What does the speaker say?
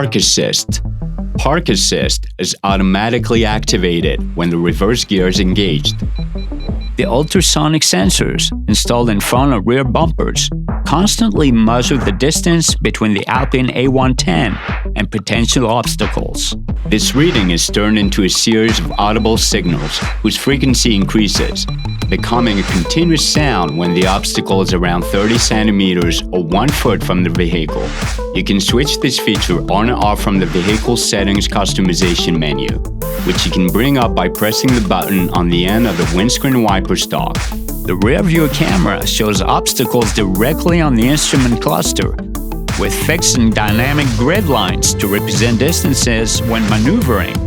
Park Assist. Park Assist is automatically activated when the reverse gear is engaged. The ultrasonic sensors installed in front or rear bumpers constantly measure the distance between the Alpine A110 and potential obstacles. This reading is turned into a series of audible signals whose frequency increases, becoming a continuous sound when the obstacle is around 30 centimeters or 1 foot from the vehicle. You can switch this feature on and off from the vehicle settings customization menu, which you can bring up by pressing the button on the end of the windscreen wiper stalk. The rear view camera shows obstacles directly on the instrument cluster, with fixed and dynamic grid lines to represent distances when maneuvering.